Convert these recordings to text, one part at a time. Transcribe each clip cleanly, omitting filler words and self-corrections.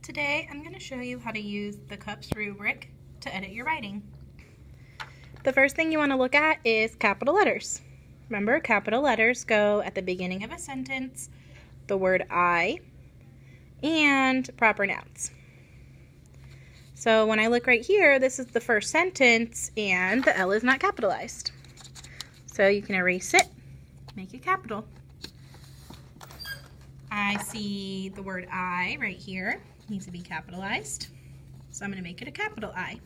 Today I'm going to show you how to use the CUPS rubric to edit your writing. The first thing you want to look at is capital letters. Remember, capital letters go at the beginning of a sentence, the word I, and proper nouns. So when I look right here, this is the first sentence and the L is not capitalized. So you can erase it, make it capital. I see the word I right here. It needs to be capitalized. So I'm going to make it a capital I.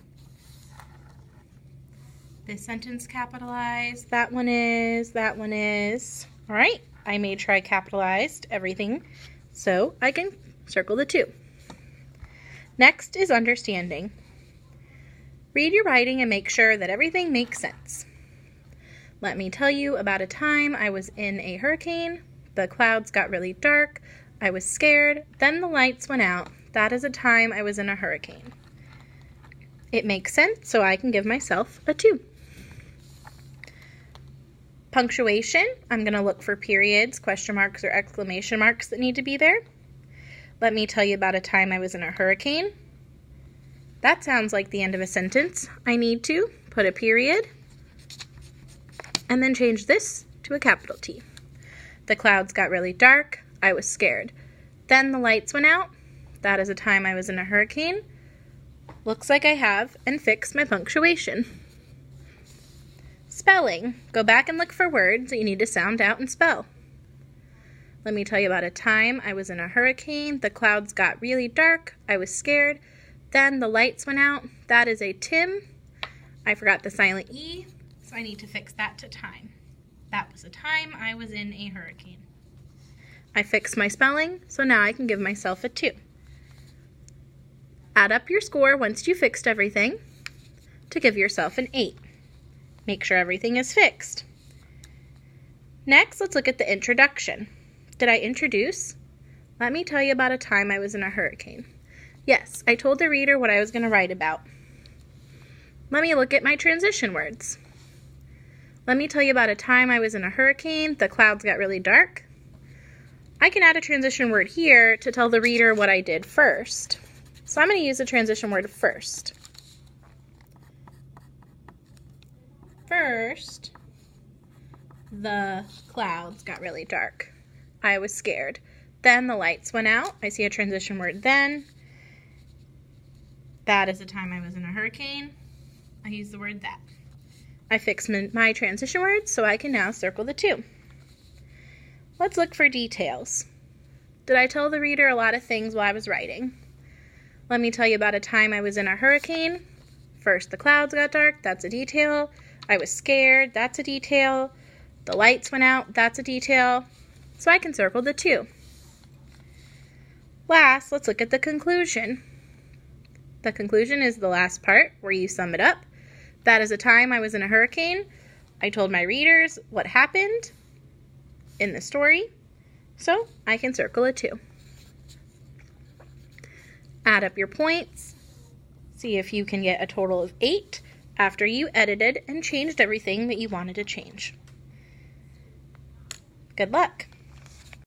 This sentence capitalized, that one is. All right, I made sure I capitalized everything so I can circle the 2. Next is understanding. Read your writing and make sure that everything makes sense. Let me tell you about a time I was in a hurricane. The clouds got really dark. I was scared. Then the lights went out. That is a time I was in a hurricane. It makes sense, so I can give myself a 2. Punctuation, I'm going to look for periods, question marks, or exclamation marks that need to be there. Let me tell you about a time I was in a hurricane. That sounds like the end of a sentence. I need to put a period and then change this to a capital T. The clouds got really dark. I was scared. Then the lights went out. That is a time I was in a hurricane. Looks like I have and fixed my punctuation. Spelling. Go back and look for words that you need to sound out and spell. Let me tell you about a time I was in a hurricane. The clouds got really dark. I was scared. Then the lights went out. That is a Tim. I forgot the silent E, so I need to fix that to time. That was a time I was in a hurricane. I fixed my spelling, so now I can give myself a 2. Add up your score once you fixed everything to give yourself an 8. Make sure everything is fixed. Next, let's look at the introduction. Did I introduce? Let me tell you about a time I was in a hurricane. Yes, I told the reader what I was going to write about. Let me look at my transition words. Let me tell you about a time I was in a hurricane. The clouds got really dark. I can add a transition word here to tell the reader what I did first. So I'm going to use the transition word first. First, the clouds got really dark. I was scared. Then the lights went out. I see a transition word then. That is the time I was in a hurricane. I use the word that. I fixed my transition words, so I can now circle the 2. Let's look for details. Did I tell the reader a lot of things while I was writing? Let me tell you about a time I was in a hurricane. First, the clouds got dark. That's a detail. I was scared. That's a detail. The lights went out. That's a detail. So I can circle the 2. Last, let's look at the conclusion. The conclusion is the last part where you sum it up. That is a time I was in a hurricane. I told my readers what happened in the story, so I can circle a 2. Add up your points. See if you can get a total of 8 after you edited and changed everything that you wanted to change. Good luck!